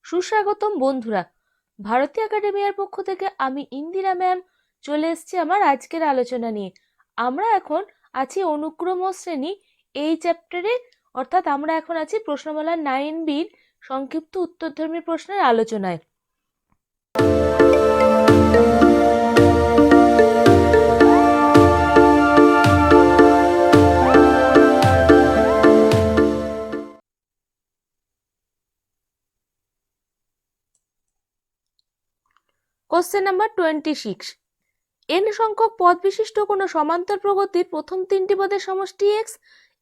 সুস্বাগতম বন্ধুরা, ভারতী একাডেমিয়ার পক্ষ থেকে আমি ইন্দিরা ম্যাম চলে এসেছি আমার আজকের আলোচনা নিয়ে। আমরা এখন আছি অনুক্রম শ্রেণী এই চ্যাপ্টারে, অর্থাৎ আমরা এখন আছি প্রশ্নমালা 9B সংক্ষিপ্ত উত্তরধর্মী প্রশ্নের আলোচনায়। Question number 26। n সংখ্যক পদ বিশিষ্ট কোনো সমান্তর প্রগতির প্রথম তিনটি পদের সমষ্টি x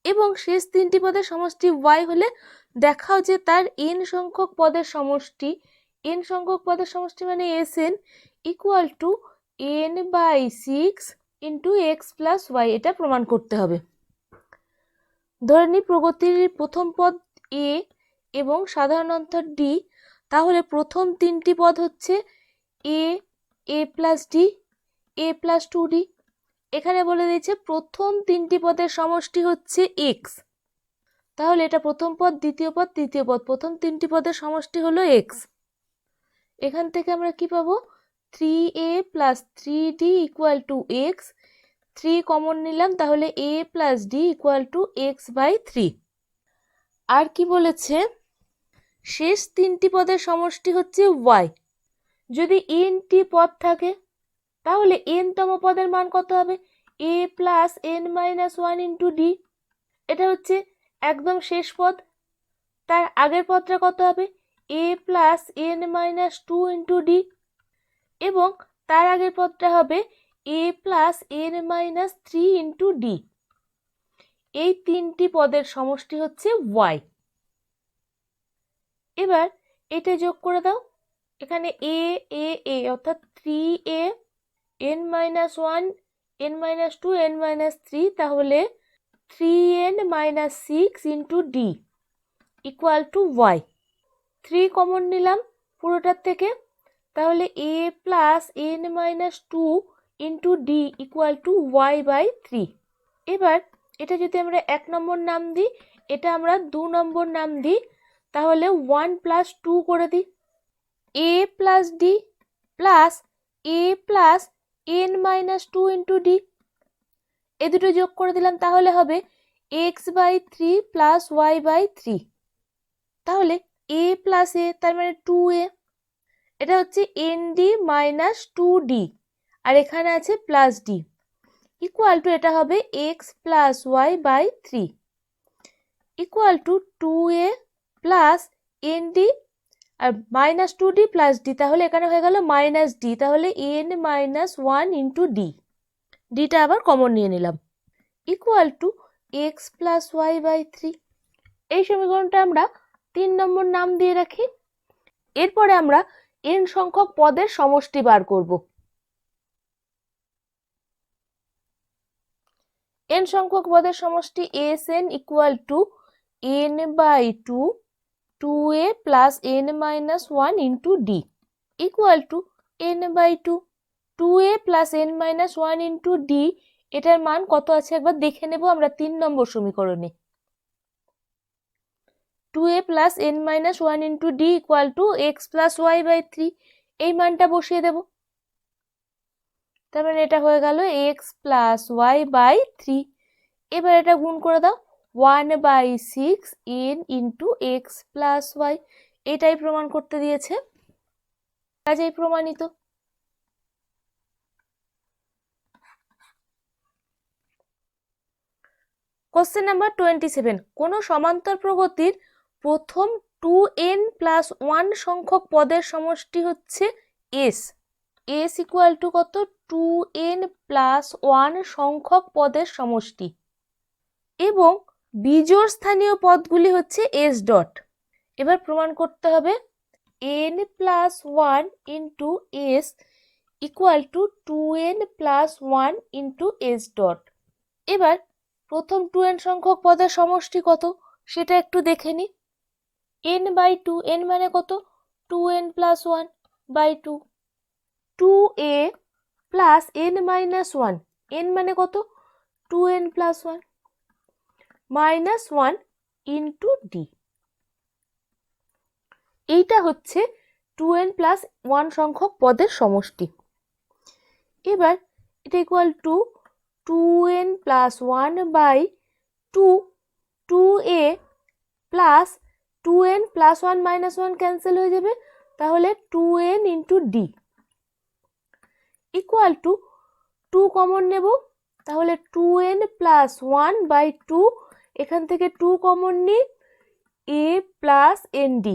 এবং শেষ তিনটি পদের সমষ্টি y হলে দেখাও যে তার n সংখ্যক পদের সমষ্টি মানে Sn equal to n/6 into x plus y। এটা প্রমাণ করতে হবে। ধরে নিই প্রগতির প্রথম পদ a এবং সাধারণ অন্তর d, তাহলে প্রথম তিনটি পদ হচ্ছে a plus d, a plus 2d। এখানে বলে দিয়েছে প্রথম তিনটি পদের সমষ্টি হচ্ছে x, তাহলে এটা প্রথম পদ, দ্বিতীয় পদ, তৃতীয় পদ, প্রথম তিনটি পদের সমষ্টি হলো x। এখান থেকে আমরা কি পাবো? 3a plus 3d equal to x। 3 common নিলাম, তাহলে a plus d equal to x/3। আর কি বলেছে? শেষ তিনটি পদের সমষ্টি হচ্ছে y। যদি n টি পদ থাকে তাহলে n-তম পদের মান কত হবে? a plus n-1 into d। এটা হচ্ছে একদম শেষ পদ। তার আগের পদটা কত হবে? a plus n-2 into d। এবং তার আগের পদটা হবে a plus n-3 into d। এই তিনটি পদের সমষ্টি হচ্ছে y। এবার এটা যোগ করে দাও। এখানে a অর্থাৎ 3a n-1 n-2 n-3, তাহলে 3n-6 into d equal to y। 3 common নিলাম পুরোটার থেকে, তাহলে a plus n-2 into d equal to y/3। এবার এটা যদি আমরা 1 নম্বর নাম দিই, এটা আমরা 2 নম্বর নাম দিই, তাহলে 1 প্লাস 2 করে দিই। a plus d plus a plus n-2 into d, এ দুটো যোগ করে দিলাম, তাহলে হবে x/3 প্লাস y/3। তাহলে a প্লাস a তার মানে 2a, এটা হচ্ছে nd মাইনাস 2d, আর এখানে আছে প্লাস d ইকুয়াল টু, এটা হবে x plus y/3 equal to 2a plus nd আর মাইনাস 2d প্লাস d, তাহলে এখানে হয়ে গেল মাইনাস d, তাহলে n-1 ইন্টু d, ডিটা আবার কমন নিয়ে নিলাম, equal to x plus y/3। এই সমীকরণটা আমরা 3 নম্বর নাম দিয়ে রাখি। এরপরে আমরা n সংখ্যক পদের সমষ্টি বার করব। n সংখ্যক পদের সমষ্টি Sn equal to n/2 2a plus n-1 into d equal to n/2 2a plus n-1 into d। এটার মান কত আছে একবার দেখে নেব আমরা 3 নম্বর সমীকরণে। 2a plus n-1 into d equal to x plus y/3, এই মানটা বসিয়ে দেব। তার মানে এটা হয়ে গেল x প্লাস y/3। এবার এটা গুণ করে দাও, 1/6 n into x plus y। এটাই প্রমাণ করতে দিয়েছে, কাজেই প্রমাণিত। Question number 27। কোনো সমান্তর প্রগতির প্রথম 2n প্লাস 1 সংখ্যক পদের সমষ্টি হচ্ছে s। s ইকুয়াল টু কত? 2n প্লাস 1 সংখ্যক পদের সমষ্টি, এবং বিজোড় স্থানীয় পদগুলি হচ্ছে s ডট। এবার প্রমাণ করতে হবে n plus 1 into s equal to 2n plus 1 into s dot. এবার প্রথম 2n সংখ্যক পদের সমষ্টি কত সেটা একটু দেখে নি। n/2, n মানে কত? 2n plus 1/2। 2a plus n-1, n মানে কত? 2n plus 1 minus 1 into d। এইটা হচ্ছে 2n+1 সংখ্যক পদের সমষ্টি। এবার এটা equal to 2n+1/2, 2a plus 2n+1 - 1 cancel হয়ে যাবে, তাহলে 2n into D equal to 2 common নেব, তাহলে 2n+1/2, এখান থেকে 2 কমন নিই, a প্লাস nd,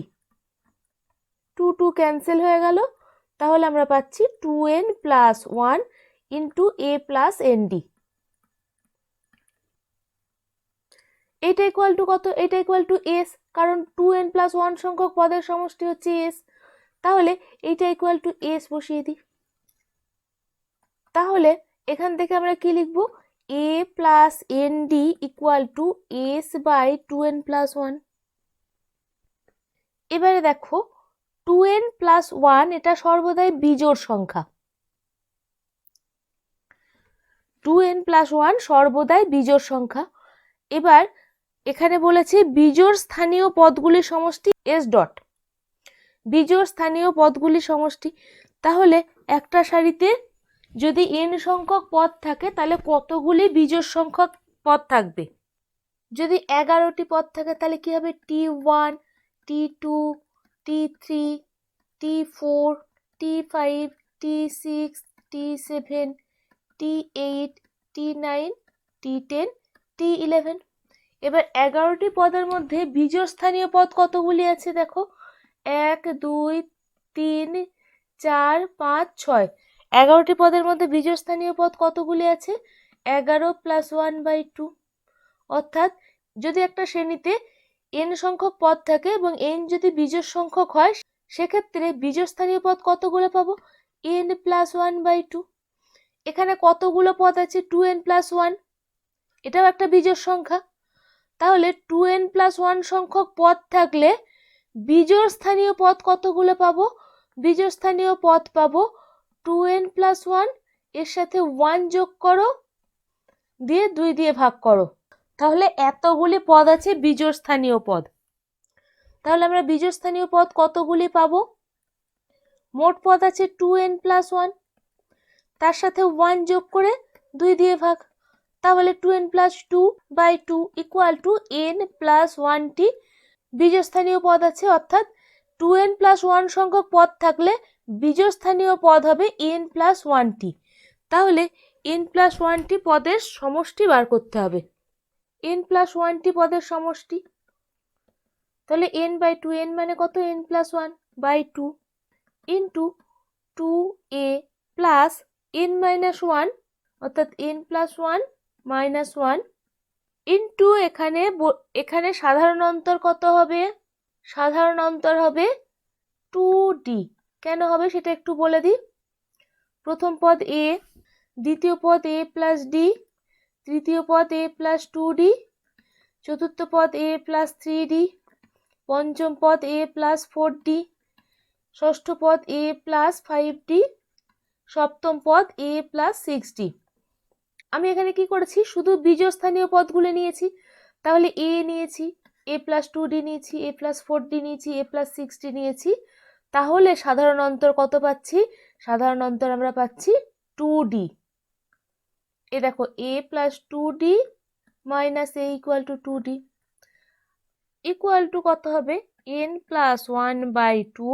2 ক্যান্সেল হয়ে গেল, তাহলে আমরা পাচ্ছি 2n+1 into a plus nd। এটা ইকুয়াল টু কত? এটা ইকুয়াল টু s, কারণ 2n+1 সংখ্যক পদের সমষ্টি হচ্ছে s, তাহলে এইটা ইকুয়াল টু s বসিয়ে দিই। তাহলে এখান থেকে আমরা কি লিখব? a plus nd equal to s/2n+1। এবারে দেখো 2n+1 এটা সর্বদাই বিজোড় সংখ্যা, 2n+1 সর্বদাই বিজোড় সংখ্যা। এবার এখানে বলেছে বিজোড় স্থানীয় পদগুলির সমষ্টি s ডট, বিজোড় স্থানীয় পদগুলির সমষ্টি। তাহলে একটা সারিতে যদি n সংখ্যক পদ থাকে তাহলে কতগুলি বিজোড় সংখ্যক পদ থাকবে? যদি 11টি পদ থাকে তাহলে কি হবে? t1, t2, t3, t4, t5, t6, t7, t8, t9, t10, t11। এবার 11টি পদের মধ্যে বিজোড় স্থানীয় পদ কতগুলি আছে দেখো, 1 2 3 4 5 6। 11টি পদের মধ্যে বিজোড় স্থানীয় পদ কতগুলি আছে? 11 + 1/2। অর্থাৎ যদি একটা শ্রেণীতে n সংখ্যক পদ থাকে এবং n যদি বিজোড় সংখ্যক হয়, সেক্ষেত্রে বিজোড় স্থানীয় পদ কতগুলো পাবো? n + 1/2। এখানে কতগুলো পদ আছে? 2n+1, এটাও একটা বিজোড় সংখ্যা। তাহলে 2n+1 সংখ্যক পদ থাকলে বিজোড় স্থানীয় পদ কতগুলো পাবো? বিজোড় স্থানীয় পদ পাবো 2n+1, এর সাথে 1 যোগ করো, দিয়ে 2 দিয়ে ভাগ করো, তাহলে এতগুলি পদ আছে বিজোড় স্থানীয় পদ। তাহলে আমরা বিজোড় স্থানীয় পদ কতগুলি পাবো? মোট পদ আছে 2n+1, তার সাথে 1 যোগ করে 2 দিয়ে ভাগ, তাহলে 2n+2/2 ইকুয়াল টু n+1টি বিজোড় স্থানীয় পদ আছে। অর্থাৎ 2n+1 সংখ্যক পদ থাকলে বিজোড় স্থানীয় পদ হবে n+1টি। তাহলে n+1টি পদের সমষ্টি বার করতে হবে। n+1টি পদের সমষ্টি, তাহলে n/2, n মানে কত? n+1/2 into 2a plus n-1, অর্থাৎ n+1 - 1 ইন্টু এখানে সাধারণ অন্তর কত হবে? সাধারণ অন্তর হবে 2d। কেন হবে সেটা একটু বলে দিই। প্রথম পদ a, দ্বিতীয় পদ a প্লাস d, তৃতীয় পদ a প্লাস 2d, চতুর্থ পদ a প্লাস 3d, পঞ্চম পদ a প্লাস 4d, ষষ্ঠ পদ a প্লাস 5d, সপ্তম পদ a প্লাস 6d। আমি এখানে কি করেছি? শুধু বিজোড় স্থানীয় পদগুলো নিয়েছি। তাহলে a নিয়েছি, a প্লাস 2d নিয়েছি, a প্লাস 4d নিয়েছি, a প্লাস 6d নিয়েছি। তাহলে সাধারণ অন্তর কত পাচ্ছি? সাধারণ অন্তর আমরা পাচ্ছি 2d। এ দেখো a plus 2d minus a equal to 2d equal to কত হবে? n+1/2,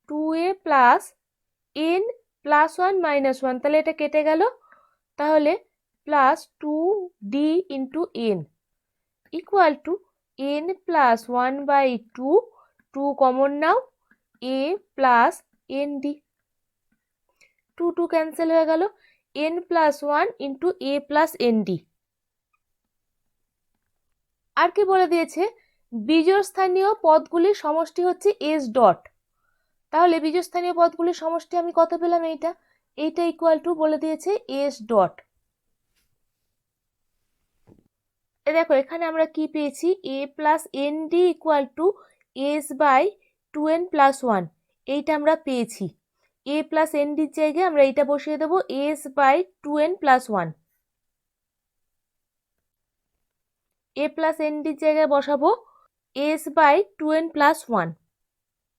2a প্লাস n+1 - 1, তাহলে এটা কেটে গেল, তাহলে plus 2d into n equal to n+1/2, 2 common now, a plus nd, 2 cancel হয়ে গেল, n+1 into a plus nd। আর কি বলে দিয়েছে? বিজোড় স্থানীয় পদগুলির সমষ্টি হচ্ছে s ডট। তাহলে বিজোড় স্থানীয় পদগুলির সমষ্টি আমি কত পেলাম? এইটা ইকুয়াল টু বলে দিয়েছে s ডট। দেখো এখানে আমরা কি পেয়েছি? a plus nd equal to s/2n+1, এইটা আমরা পেয়েছি। a প্লাস nd জায়গায় আমরা এইটা বসিয়ে দেবো s/2n+1, a প্লাস nd জায়গায় বসাবো s/2n+1।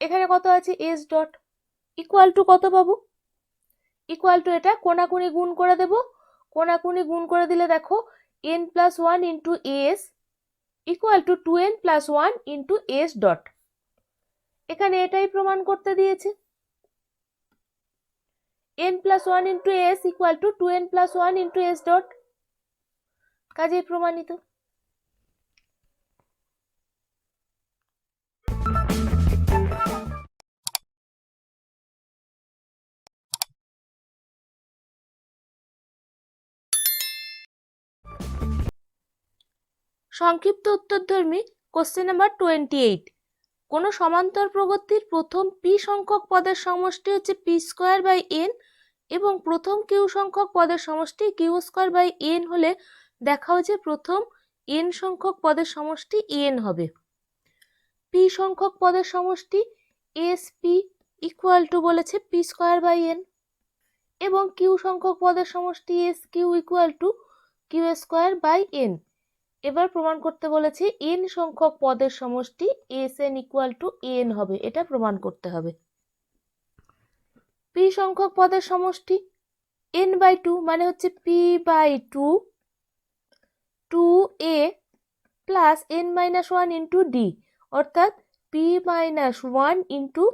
এখানে কত আছে এস ডট ইকুয়াল টু কত পাবো, ইকুয়াল টু এটা কোনাকুনি গুণ করে দেব, কোনাকুনি গুণ করে দিলে দেখো n plus one into S equal to 2n plus one into S dot. এখানে এটাই প্রমাণ করতে দিয়েছে, n plus one into S equal to 2n plus one into S dot, কাজেই প্রমাণিত। সংক্ষিপ্ত উত্তরধর্মী কোশ্চেন নাম্বার 28, কোনো সমান্তর প্রগতির প্রথম পি সংখ্যক পদের সমষ্টি হচ্ছে পি স্কোয়ার বাই এন এবং প্রথম কিউ সংখ্যক পদের সমষ্টি কিউ স্কোয়ার বাই এন হলে দেখাও যে প্রথম এন সংখ্যক পদের সমষ্টি এন হবে। পি সংখ্যক পদের সমষ্টি এস পি ইকুয়াল টু বলেছে পি স্কোয়ার বাই এন এবং কিউ সংখ্যক পদের সমষ্টি S Q equal to Q square by N. এবার প্রমাণ করতে বলেছে এন সংখ্যক পদের সমষ্টি S N equal to N হবে, এটা প্রমাণ করতে হবে। পি সংখ্যক পদের সমষ্টি এন বাই টু মানে হচ্ছে P by two, two A plus N minus one into D অর্থাৎ P minus one into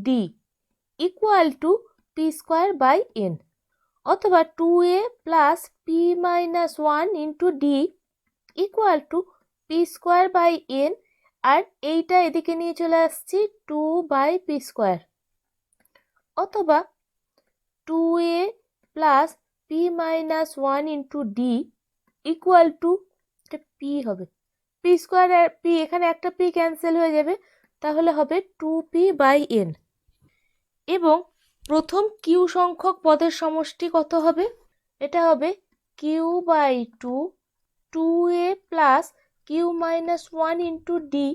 D equal to P square by N, অথবা two A plus P minus one into D equal to P square by N, আর এইটা এদিকে নিয়ে চলে আসছি two by P square, অথবা two A plus P minus one into D equal to P হবে, P square আর P এখানে একটা পি ক্যান্সেল হয়ে যাবে, তাহলে হবে টু পি বাই এন। এবং প্রথম কিউ সংখ্যক পদের সমষ্টি কত হবে, এটা হবে Q by two, two A plus Q minus one into D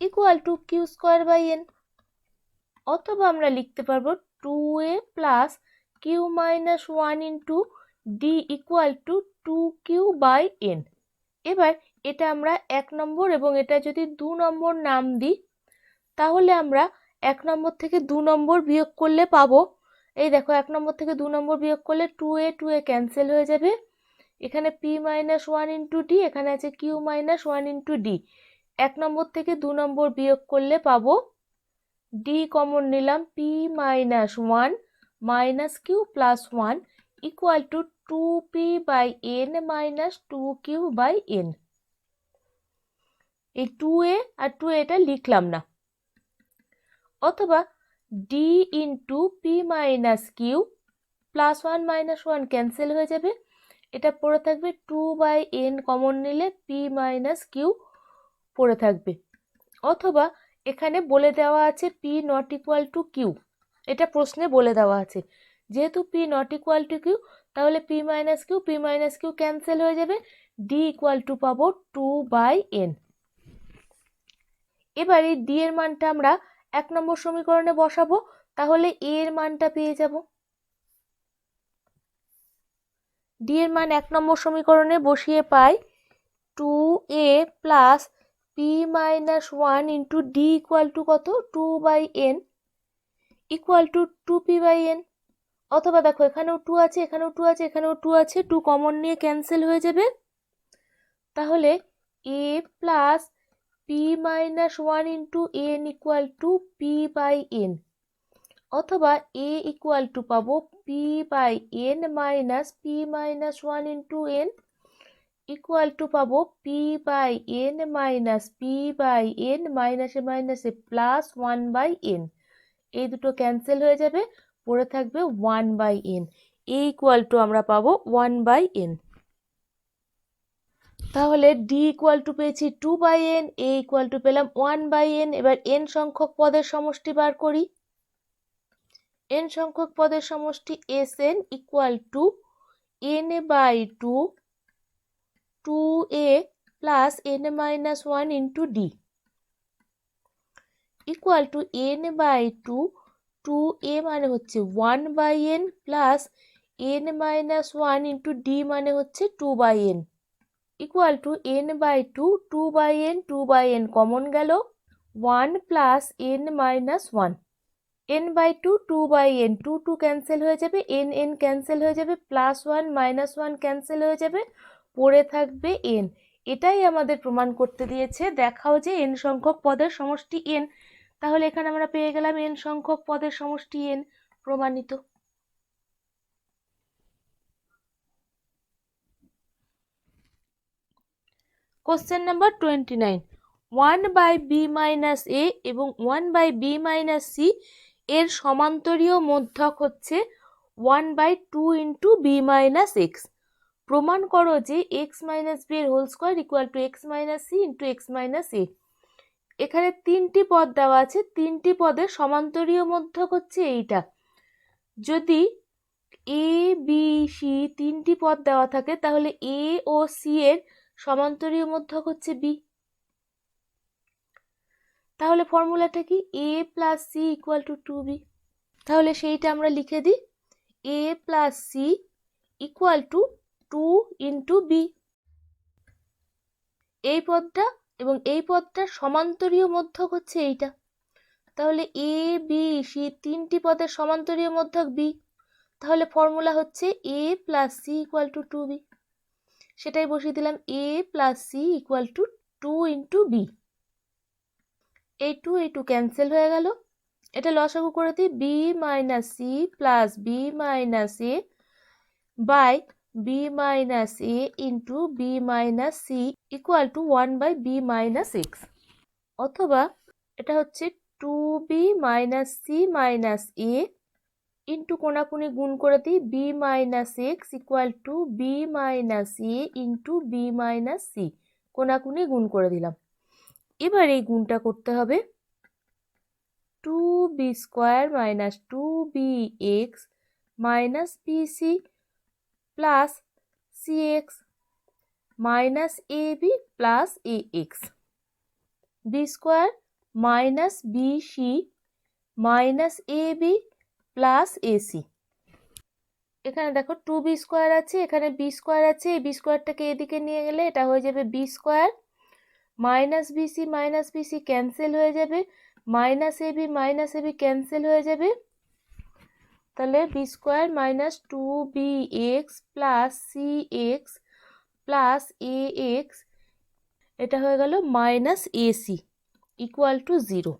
equal to Q square by N, অথবা আমরা লিখতে পারবো two A plus Q minus one into D equal to two Q by N. এবার এটা আমরা 1 নম্বর এবং এটা যদি 2 নম্বর নাম দিই তাহলে আমরা 1 নম্বর থেকে 2 নম্বর বিয়োগ করলে পাবো, এই দেখো 1 নম্বর থেকে 2 নম্বর বিয়োগ করলে টু এ ক্যান্সেল হয়ে যাবে, এখানে P minus one into D, এখানে আছে Q minus one into D, 1 নম্বর থেকে 2 নম্বর বিয়োগ করলে পাবো ডি কমন নিলাম P minus one minus Q plus one equal to two P by N minus two Q by N. এই টু এ আর টু এটা লিখলাম না, অথবা D into P minus Q plus one minus one cancel হয়ে যাবে, এটা পড়ে থাকবে টু বাই এন কমন নিলে পি মাইনাস কিউ পড়ে থাকবে, অথবা এখানে বলে দেওয়া আছে P not equal to Q, এটা প্রশ্নে বলে দেওয়া আছে, যেহেতু P not equal to Q তাহলে পি মাইনাস কিউ ক্যান্সেল হয়ে যাবে, ডি ইকুয়াল টু পাবো টু বাই এন। এবার এই ডি এর মানটা আমরা 1 নম্বর সমীকরণে বসাবো, তাহলে এ এর মানটা পেয়ে যাব। ডি এর মান 1 নম্বর সমীকরণে বসিয়ে পাই two A plus P minus one into D equal to কত two by N equal to two P by N, অথবা দেখো এখানেও টু আছে এখানেও টু আছে এখানেও টু আছে, টু কমন নিয়ে ক্যান্সেল হয়ে যাবে, তাহলে A plus P minus one into N equal to P by N, অথবা এ ইকুয়াল টু পাবো P by N minus P minus one into N equal to পাবো P by N minus P by N মাইনাসে মাইনাসে plus one by N, এই দুটো cancel হয়ে যাবে, পড়ে থাকবে one by n, a equal to আমরা পাবো ওয়ান বাই এন। তাহলে ডি ইকুয়াল টু পেয়েছি two by n, a equal to পেলাম ওয়ান বাই এন। এবার এন সংখ্যক পদের সমষ্টি বার করি, এন সংখ্যক পদের সমষ্টি S N equal to N by two, two A plus N minus one into D equal to N by two, two a মানে হচ্ছে one by n plus N minus one into D মানে হচ্ছে two by N equal to N by two, two by N common গেল, 1 plus n minus 1, n by 2, 2 by n, 2 2 cancel হয়ে যাবে, n n cancel হয়ে যাবে, plus 1 minus 1 cancel হয়ে যাবে, পড়ে থাকবে n। এটাই আমাদের প্রমাণ করতে দিয়েছে, দেখাও যে n সংখ্যক পদের সমষ্টি n। তাহলে এখানে আমরা পেয়ে গেলাম n সংখ্যক পদের সমষ্টি n, প্রমাণিত। Question number 29, 1 by b minus a এবং 1 বাই বি মাইনাস সি এর সমান্তরীয় মধ্যক হচ্ছে 1 by 2 into b minus x. প্রমাণ করো যে এক্স মাইনাস বি এর whole square equal to x minus c into x minus a. এখানে তিনটি পদ দেওয়া আছে, তিনটি পদের সমান্তরীয় মধ্যক হচ্ছে এইটা। যদি এ বি সি তিনটি পদ দেওয়া থাকে তাহলে এ ও সি এর সমান্তরীয় মধ্যক হচ্ছে বি। তাহলে ফর্মুলাটা কি? A plus c equal to 2b। তাহলে সেইটা আমরা লিখে দিই, a plus c equal to 2 into b. এই পদটা এবং এই পদটার সমান্তরীয় মধ্যক হচ্ছে এইটা। তাহলে এ বি সি তিনটি পদের সমান্তরীয় মধ্যক বি। তাহলে ফর্মুলা হচ্ছে a plus c equal to 2b। সেটাই বসিয়ে দিলাম, a plus c equal to 2 into b. এই 2 ক্যান্সেল হয়ে গেল, এটা লসাগু করে দিই, b minus c plus b minus a by b minus a into b minus c equal to 1 by b minus x. অথবা এটা হচ্ছে 2b minus c minus a into কোনাকুনি গুণ করে দিই, b minus x equal two B minus a into b minus C, কোনাকুনি গুণ করে দিলাম। এবার এই গুণটা করতে হবে, 2b square minus 2bx minus bc plus cx minus ab plus ax, b square minus bc minus ab plus ac। এখানে দেখো 2b স্কোয়ার আছে, এখানে b স্কোয়ার আছে, এই b স্কোয়ারটাকে এদিকে নিয়ে গেলে এটা হয়ে যাবে b square minus bc cancel হয়ে যাবে, মাইনাস ab ক্যান্সেল হয়ে যাবে। তাহলে B square minus 2bx plus cx plus ax, এটা হয়ে গেল মাইনাস ac ইকুয়াল টু 0।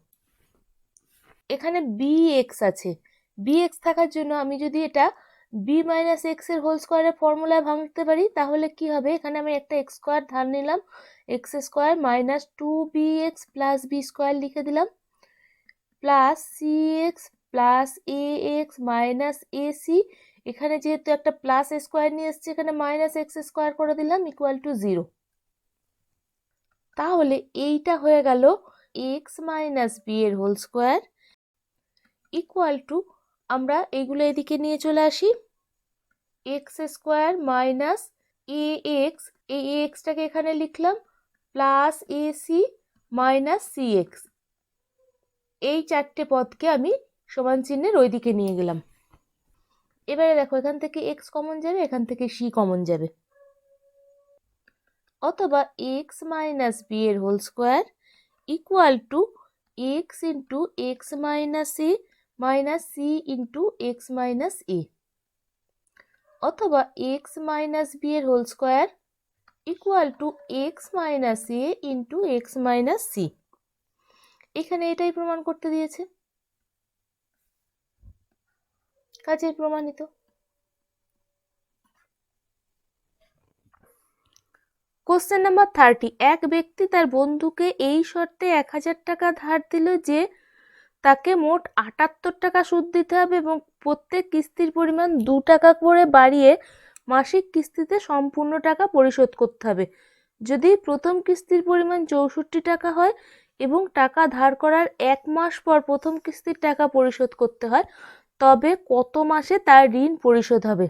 এখানে bx আছে, bx থাকার জন্য আমি যদি এটা b মাইনাস এক্স এর হোল স্কোয়ারের ফর্মুলায় ভাঙতে পারি তাহলে কি হবে, এখানে আমি একটা এক্স স্কোয়ার ধার নিলাম, X square minus 2bx plus B square লিখে দিলাম plus cx plus ax minus ac, এখানে যেহেতু একটা প্লাস স্কোয়ার নিয়ে এসেছি এখানে মাইনাস এক্স স্কোয়ার করে দিলাম ইকুয়াল টু 0। তাহলে এইটা হয়ে গেল এক্স মাইনাস বি এর হোল স্কোয়ার ইকুয়াল টু, আমরা এইগুলো এদিকে নিয়ে চলে আসি, X square minus A X, এই এক্সটাকে এখানে লিখলাম plus AC minus C X. এই চারটে পদকে আমি সমান চিহ্নের ওইদিকে নিয়ে গেলাম। এবারে দেখো এখান থেকে এক্স কমন যাবে, এখান থেকে সি কমন যাবে। অথবা এক্স মাইনাস বি এর whole square equal to x into x minus a minus c into x minus a. অথবা এক্স মাইনাস বি এর whole square equal to x minus a into x minus c. এখানে এটাই প্রমাণ করতে দিয়েছে, কাজেই প্রমাণিত। কোশ্চেন নাম্বার 30, এক ব্যক্তি তার বন্ধুকে এই শর্তে 1000 টাকা ধার দিল যে তাকে মোট 78 টাকা সুদ দিতে হবে এবং প্রত্যেক কিস্তির পরিমাণ 2 টাকা করে বাড়িয়ে মাসিক কিস্তিতে সম্পূর্ণ টাকা পরিশোধ করতে হবে। যদি প্রথম কিস্তির পরিমাণ 64 টাকা হয় এবং টাকা ধার করার 1 মাস পর প্রথম কিস্তির টাকা পরিশোধ করতে হয় তবে কত মাসে তার ঋণ পরিশোধ হবে।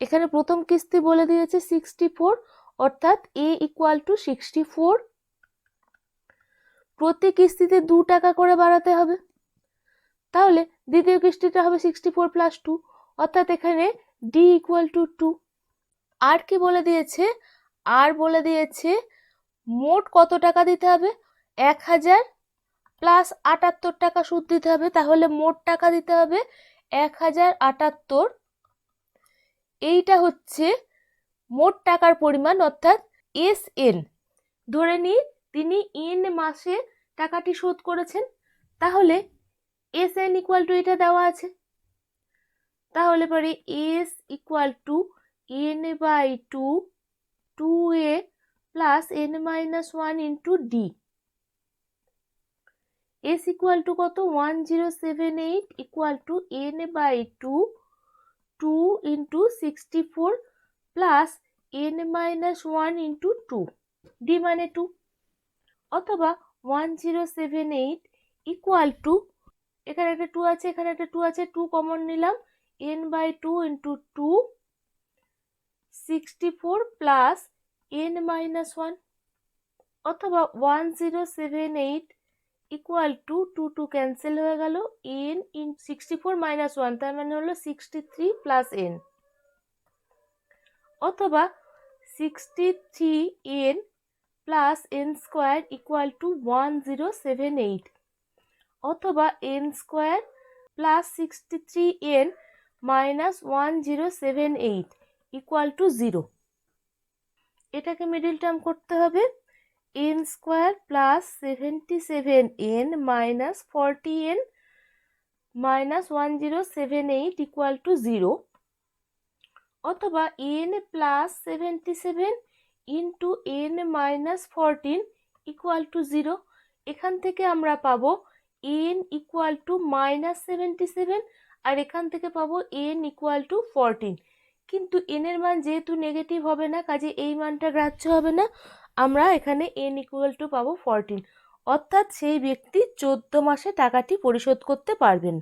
এখানে প্রথম কিস্তি বলে দিয়েছে 64, অর্থাৎ এ ইকুয়াল টু 64, প্রতি কিস্তিতে 2 টাকা করে বাড়াতে হবে। তাহলে দ্বিতীয় কিস্তিটা হবে 64 প্লাস 2, অর্থাৎ এখানে ডি ইকুয়াল টু 2। আর কি বলে দিয়েছে, আর বলে দিয়েছে মোট কত টাকা দিতে হবে, 1000, প্লাস 78 টাকা সুদ দিতে হবে, তাহলে মোট টাকা দিতে হবে 1078। এইটা হচ্ছে মোট টাকার পরিমাণ, অর্থাৎ SN। ধরে নিই তিনি N মাসে টাকাটি শোধ করেছেন, তাহলে SN ইকুয়াল টু এটা দেওয়া আছে, তাহলে পরে S equal to N/2 2A plus N-1 into D। S equal to কত? 1078 equal to N/2 2 into 64 plus N-1 into 2, D মানে 2। অথবা 1078 ইকুয়াল টু, এখানে একটা 2 আছে, এখানে একটা 2 আছে, 2 কমন নিলাম, N/2 ইন্টু 2 64 প্লাস N-1। অথবা 1078 ইকুয়াল টু 2 ক্যান্সেল হয়ে গেল, N ইন 64 মাইনাস 1, তার মানে হলো 63 প্লাস N। অথবা 63N plus N square equal two 1078। অথবা N square plus 63N minus 1078 equal to 0। এটাকে মিডিল টার্ম করতে হবে, N square plus 77N minus 40N minus 1078 equal to 0। অথবা N plus 77 into N minus 14 equal to 0। এখান থেকে আমরা পাবো N equal to minus 77, আর এখান থেকে পাবো N ইকুয়াল টু 14। কিন্তু N এর মান যেহেতু নেগেটিভ হবে না, কাজে এই মানটা গ্রাহ্য হবে না, আমরা এখানে N ইকুয়াল টু পাবো 14, অর্থাৎ সেই ব্যক্তি 14 মাসে টাকাটি পরিশোধ করতে পারবেন।